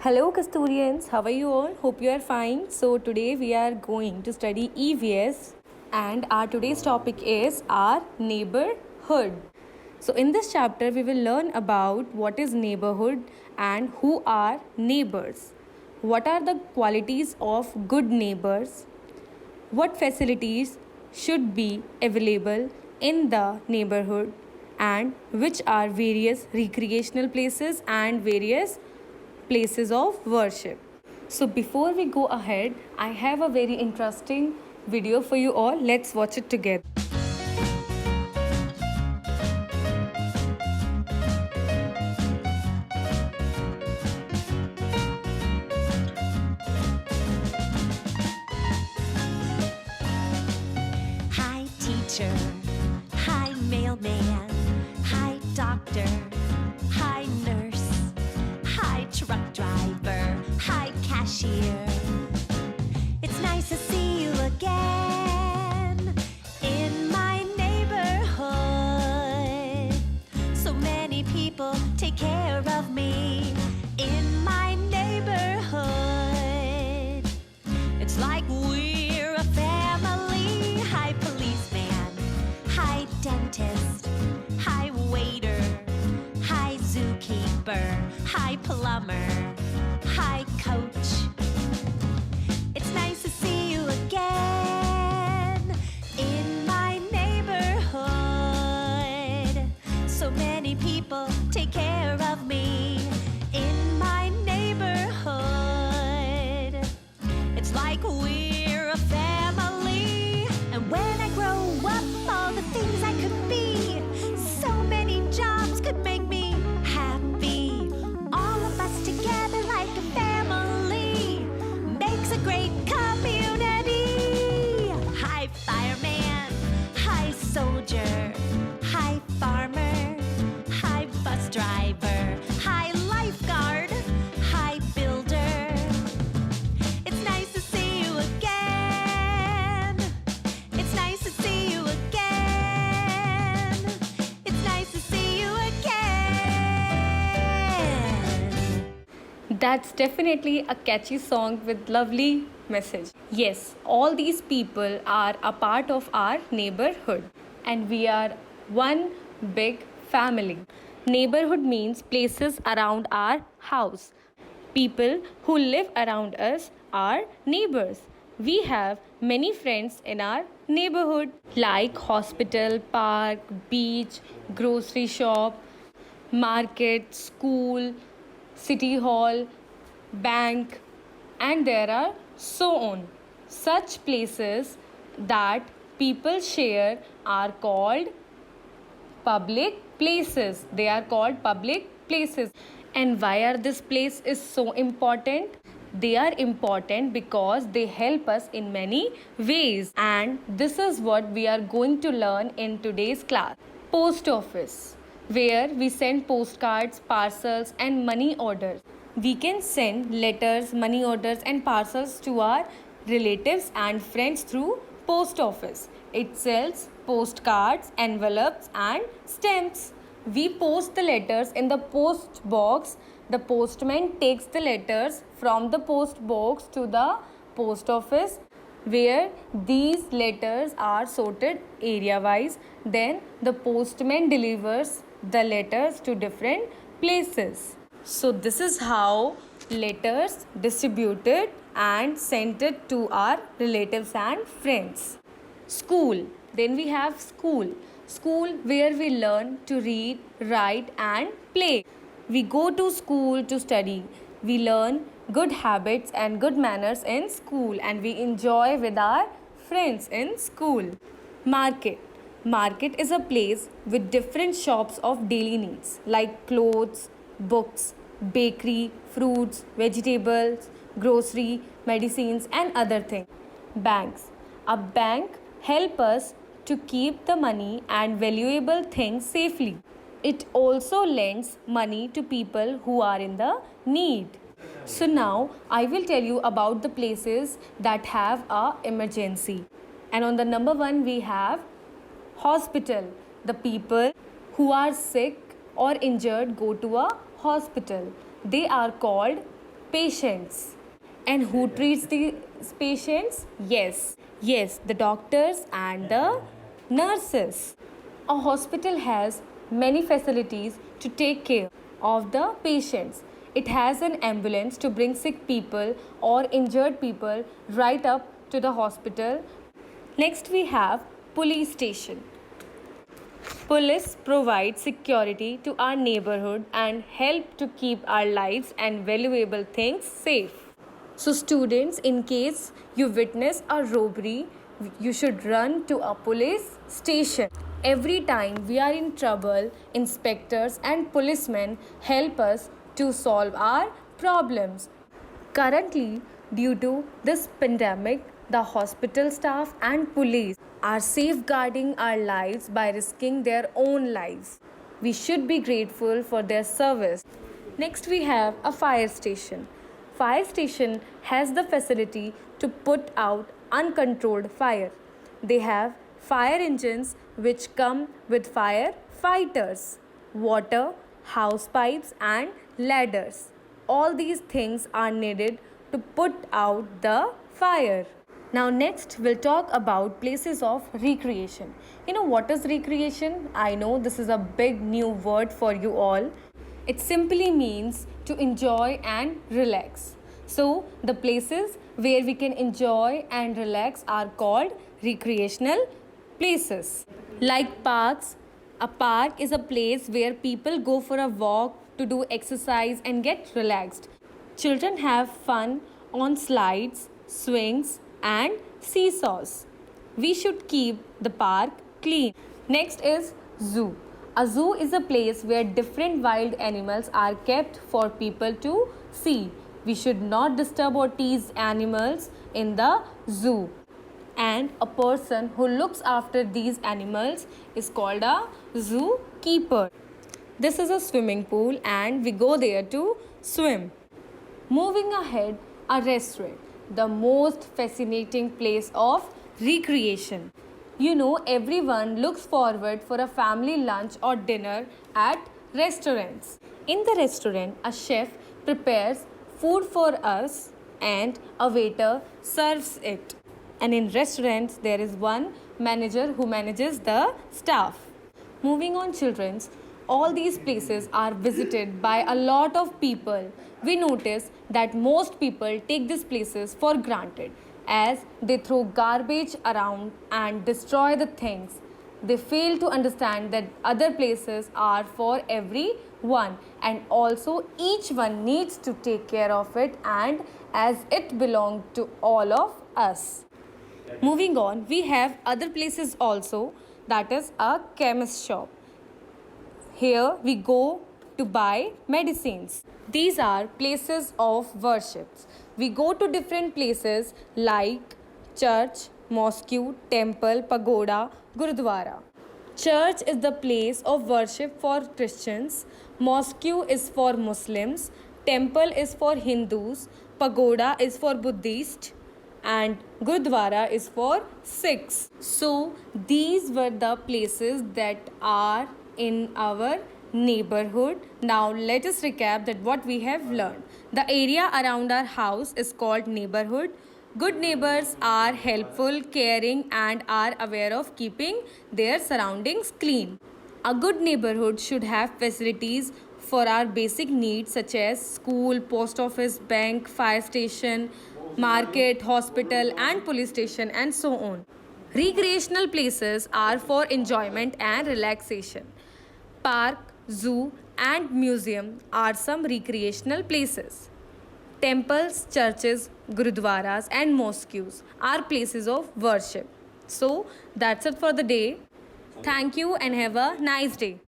Hello, custodians. How are you all? Hope you are fine. So, today we are going to study EVS, and our today's topic is our neighborhood. So, in this chapter, we will learn about what is neighborhood and who are neighbors. What are the qualities of good neighbors? What facilities should be available in the neighborhood, and which are various recreational places and various places of worship. So before we go ahead, I have a very interesting video for you all. Let's watch it together. Hi, teacher. Hi, mailman. Hi, doctor. Hi, nurse. Hi, truck driver. Hi, cashier. It's nice to see you again in my neighborhood. So many people take care of me in my neighborhood. It's like we're a family. Hi, policeman. Hi, dentist. Hi, waiter. Hi, zookeeper. Hi, plumber. Hi, coach. It's nice to see you again in my neighborhood. So many people take care of me in my neighborhood. It's like we're a family. And when I grow up, all the things I could be, so many jobs could make me happy. All of us together like a family makes a great community. Hi, fireman. Hi, soldier. Hi, farmer. Hi, bus driver. Hi, lifeguard. Hi, builder. It's nice to see you again. It's nice to see you again. It's nice to see you again. That's definitely a catchy song with lovely message. Yes, all these people are a part of our neighborhood and we are one big family. Neighborhood means places around our house. People who live around us are neighbors. We have many friends in our neighborhood like hospital, park, beach, grocery shop, market, school, city hall, bank, and there are so on. Such places that people share are called public places. They are called public places. And why are this place is so important? They are important because they help us in many ways, and this is what we are going to learn in today's class. Post office, where we send postcards, parcels and money orders. We can send letters, money orders and parcels to our relatives and friends through post office. It sells postcards, envelopes and stamps. We post the letters in the post box. The postman takes the letters from the post box to the post office, where these letters are sorted area wise. Then the postman delivers the letters to different places. So this is how letters distributed and sent it to our relatives and friends. School. Then we have school. School where we learn to read, write and play. We go to school to study. We learn good habits and good manners in school, and we enjoy with our friends in school. Market. Market is a place with different shops of daily needs like clothes, books, bakery, fruits, vegetables, grocery, medicines and other things. Banks. A bank help us to keep the money and valuable things safely. It also lends money to people who are in the need. So now I will tell you about the places that have a emergency. And on the number 1 we have hospital. The people who are sick or injured go to a hospital. They are called patients. And who treats these patients? Yes, the doctors and the nurses. A hospital has many facilities to take care of the patients. It has an ambulance to bring sick people or injured people right up to the hospital. Next, we have police station. Police provide security to our neighborhood and help to keep our lives and valuable things safe. So, students, in case you witness a robbery, you should run to a police station. Every time we are in trouble, inspectors and policemen help us to solve our problems. Currently, due to this pandemic, the hospital staff and police are safeguarding our lives by risking their own lives. We should be grateful for their service. Next, we have a fire station. Fire station has the facility to put out uncontrolled fire. They have fire engines which come with fire fighters, water, house pipes and ladders. All these things are needed to put out the fire. Now next we'll talk about places of recreation. You know what is recreation? I know this is a big new word for you all. It simply means to enjoy and relax. So the places where we can enjoy and relax are called recreational places. Like parks, a park is a place where people go for a walk to do exercise and get relaxed. Children have fun on slides, swings, and seesaws. We should keep the park clean. Next is zoo. A zoo is a place where different wild animals are kept for people to see. We should not disturb or tease animals in the zoo. And a person who looks after these animals is called a zookeeper. This is a swimming pool and we go there to swim. Moving ahead, a restaurant, the most fascinating place of recreation. You know, everyone looks forward for a family lunch or dinner at restaurants. In the restaurant, a chef prepares food for us and a waiter serves it. And in restaurants, there is one manager who manages the staff. Moving on, children's, all these places are visited by a lot of people. We notice that most people take these places for granted as they throw garbage around and destroy the things. They fail to understand that other places are for everyone and also each one needs to take care of it and as it belongs to all of us. Moving on, we have other places also, that is a chemist shop. Here we go to buy medicines. These are places of worship. We go to different places like church, mosque, temple, pagoda, gurudwara. Church is the place of worship for Christians, mosque is for Muslims, temple is for Hindus, pagoda is for Buddhists, and Gurudwara is for Sikhs. So these were the places that are in our neighborhood. Now let us recap that what we have learned. The area around our house is called neighborhood. Good neighbors are helpful, caring and are aware of keeping their surroundings clean. A good neighborhood should have facilities for our basic needs such as school, post office, bank, fire station, market, hospital and police station and so on. Recreational places are for enjoyment and relaxation. Park, zoo and museum are some recreational places. Temples, churches, gurudwaras and mosques are places of worship. So that's it for the day. Thank you and have a nice day.